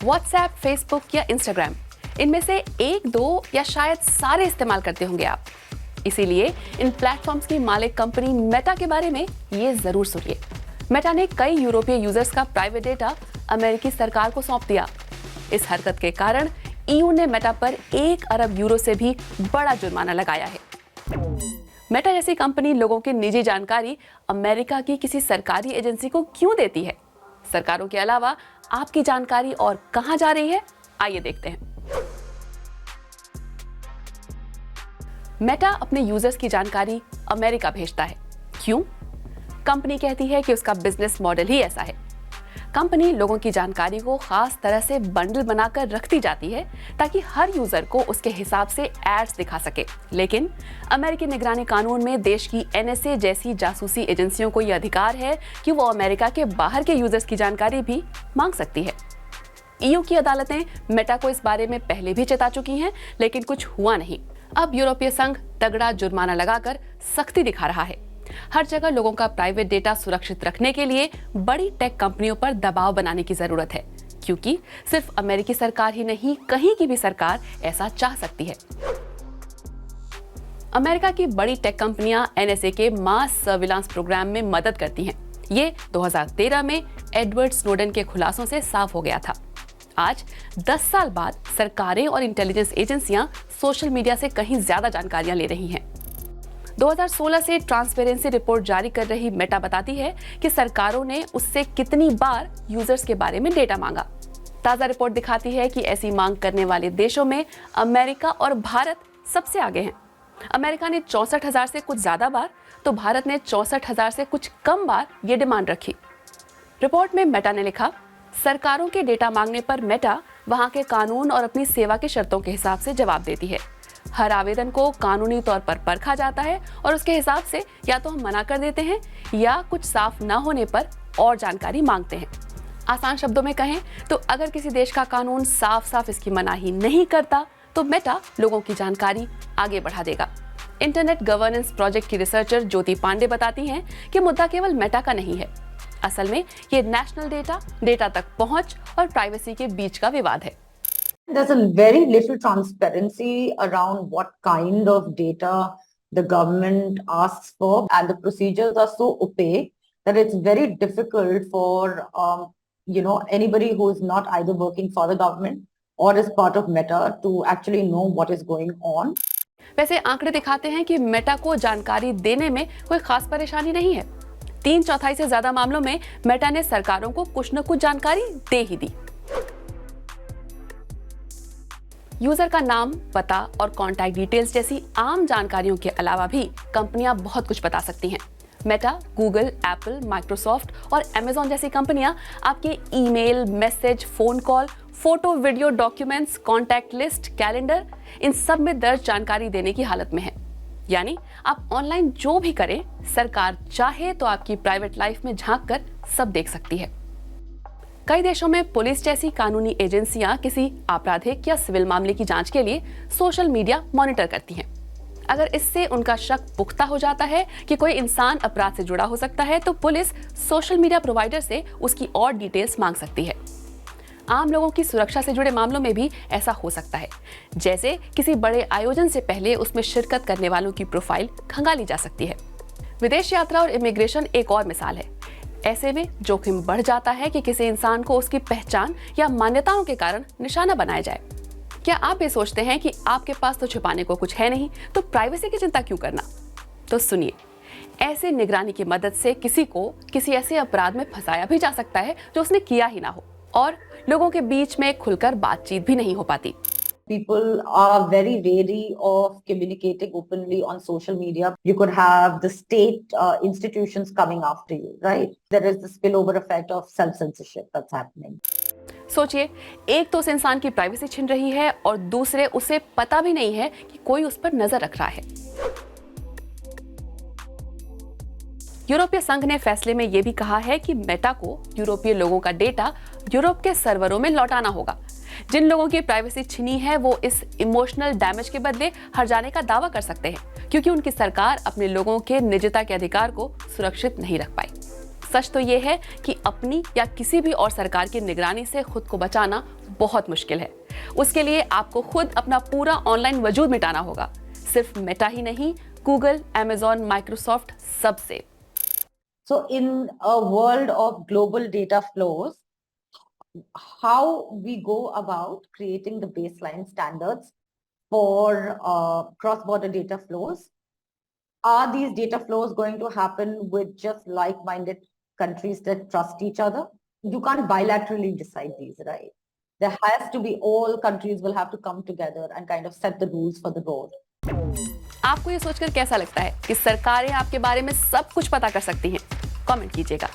WhatsApp, Facebook या Instagram, इनमें से एक, दो या शायद सारे इस्तेमाल करते होंगे आप। इसीलिए इन प्लेटफॉर्म्स की मालिक कंपनी मेटा के बारे में ये जरूर सुनिए। मेटा ने कई यूरोपीय यूजर्स का प्राइवेट डेटा अमेरिकी सरकार को सौंप दिया। इस हरकत के कारण ईयू ने मेटा पर 1 अरब यूरो से भी बड़ा जुर्माना लगाया है। मेटा जैसी कंपनी लोगों की निजी जानकारी अमेरिका की किसी सरकारी एजेंसी को क्यों देती है? सरकारों के अलावा आपकी जानकारी और कहां जा रही है, आइए देखते हैं। मेटा अपने यूजर्स की जानकारी अमेरिका भेजता है। क्यों? कंपनी कहती है कि उसका बिजनेस मॉडल ही ऐसा है। कंपनी लोगों की जानकारी को खास तरह से बंडल बनाकर रखती जाती है ताकि हर यूजर को उसके हिसाब से एड्स दिखा सके। लेकिन अमेरिकी निगरानी कानून में देश की एनएसए जैसी जासूसी एजेंसियों को यह अधिकार है कि वो अमेरिका के बाहर के यूजर्स की जानकारी भी मांग सकती है। ईयू की अदालतें मेटा को इस बारे में पहले भी चेता चुकी हैं, लेकिन कुछ हुआ नहीं। अब यूरोपीय संघ तगड़ा जुर्माना लगाकर सख्ती दिखा रहा है। हर जगह लोगों का प्राइवेट डेटा सुरक्षित रखने के लिए बड़ी टेक कंपनियों पर दबाव बनाने की जरूरत है, क्योंकि सिर्फ अमेरिकी सरकार ही नहीं, कहीं की भी सरकार ऐसा चाह सकती है। अमेरिका की बड़ी टेक कंपनियां एनएसए के मास सर्विलांस प्रोग्राम में मदद करती हैं। ये 2013 में एडवर्ड स्नोडेन के खुलासों से साफ हो गया था। आज 10 साल बाद सरकारें और इंटेलिजेंस एजेंसियां सोशल मीडिया से कहीं ज्यादा जानकारियां ले रही हैं। 2016 से ट्रांसपेरेंसी रिपोर्ट जारी कर रही मेटा बताती है कि सरकारों ने उससे कितनी बार यूजर्स के बारे में डेटा मांगा। ताजा रिपोर्ट दिखाती है कि ऐसी मांग करने वाले देशों में अमेरिका और भारत सबसे आगे हैं। अमेरिका ने 64,000 से कुछ ज्यादा बार, तो भारत ने 64,000 से कुछ कम बार ये डिमांड रखी। रिपोर्ट में मेटा ने लिखा, सरकारों के डेटा मांगने पर मेटा वहां के कानून और अपनी सेवा की शर्तों के हिसाब से जवाब देती है। हर आवेदन को कानूनी तौर पर परखा जाता है और उसके हिसाब से या तो हम मना कर देते हैं या कुछ साफ न होने पर और जानकारी मांगते हैं। आसान शब्दों में कहें तो अगर किसी देश का कानून साफ साफ इसकी मनाही नहीं करता तो मेटा लोगों की जानकारी आगे बढ़ा देगा। इंटरनेट गवर्नेंस प्रोजेक्ट की रिसर्चर ज्योति पांडे बताती हैं कि मुद्दा केवल मेटा का नहीं है। असल में ये नेशनल डेटा तक पहुंच और प्राइवेसी के बीच का विवाद है। There's a very little transparency around what kind of data the government asks for, and the procedures are so opaque that it's very difficult for anybody who is not either working for the government or is part of Meta to actually know what is going on. वैसे आंकड़े दिखाते हैं कि Meta को जानकारी देने में कोई खास परेशानी नहीं है। 3/4 से ज्यादा मामलों में मेटा ने सरकारों को कुछ न कुछ जानकारी दे ही दी। यूजर का नाम, पता और कॉन्टैक्ट डिटेल्स जैसी आम जानकारियों के अलावा भी कंपनियां बहुत कुछ बता सकती हैं। मेटा, गूगल, एप्पल, माइक्रोसॉफ्ट और अमेज़न जैसी कंपनियां आपके email, message, phone call, photo, video, documents, contact list, calendar, इन सब में दर्ज जानकारी देने की हालत में है। यानी आप ऑनलाइन जो भी करें, सरकार चाहे तो आपकी प्राइवेट लाइफ में झांक कर सब देख सकती है। कई देशों में पुलिस जैसी कानूनी एजेंसियां किसी आपराधिक या सिविल मामले की जांच के लिए सोशल मीडिया मॉनिटर करती हैं। अगर इससे उनका शक पुख्ता हो जाता है कि कोई इंसान अपराध से जुड़ा हो सकता है, तो पुलिस सोशल मीडिया प्रोवाइडर से उसकी और डिटेल्स मांग सकती है। आम लोगों की सुरक्षा से जुड़े मामलों में भी ऐसा हो सकता है। जैसे किसी बड़े आयोजन से पहले उसमें शिरकत करने वालों की प्रोफाइल खंगाली जा सकती है। विदेश यात्रा और इमिग्रेशन एक और मिसाल है। ऐसे में जोखिम बढ़ जाता है कि किसी इंसान को उसकी पहचान या मान्यताओं के कारण निशाना बनाया जाए। क्या आप ये सोचते हैं कि आपके पास तो छुपाने को कुछ है नहीं, तो प्राइवेसी की चिंता क्यों करना? तो सुनिए, ऐसे निगरानी की मदद से किसी को किसी ऐसे अपराध में फंसाया भी जा सकता है जो उसने किया ही ना हो, और लोगों के बीच में खुलकर बातचीत भी नहीं हो पाती। People are very wary of communicating openly on social media. You could have the state institutions coming after you, right? There is the spillover effect of self-censorship that's happening. सोचिए, एक तो उस इंसान की प्राइवेसी छिन रही है और दूसरे उसे पता भी नहीं है कि कोई उस पर नजर रख रहा है। यूरोपीय संघ ने फैसले में यह भी कहा है कि मेटा को यूरोपीय लोगों का डेटा यूरोप के सर्वरों में लौटाना होगा। जिन लोगों की प्राइवेसी छिनी है वो इस इमोशनल डैमेज के बदले हर जाने का दावा कर सकते हैं, क्योंकि उनकी सरकार अपने लोगों के निजता के अधिकार को सुरक्षित नहीं रख पाई। सच तो ये है कि अपनी या किसी भी और सरकार की निगरानी से खुद को बचाना बहुत मुश्किल है। उसके लिए आपको खुद अपना पूरा ऑनलाइन वजूद मिटाना होगा। सिर्फ मेटा ही नहीं, गूगल, अमेज़न, माइक्रोसॉफ्ट, सबसे। So in a world of global data flows, how we go about creating the baseline standards for cross-border data flows? Are these data flows going to happen with just like-minded countries that trust each other? You can't bilaterally decide these, right? There has to be, all countries will have to come together and kind of set the rules for the road. आपको ये सोचकर कैसा लगता है कि सरकारें आपके बारे में सब कुछ पता कर सकती हैं? कमेंट कीजिएगा।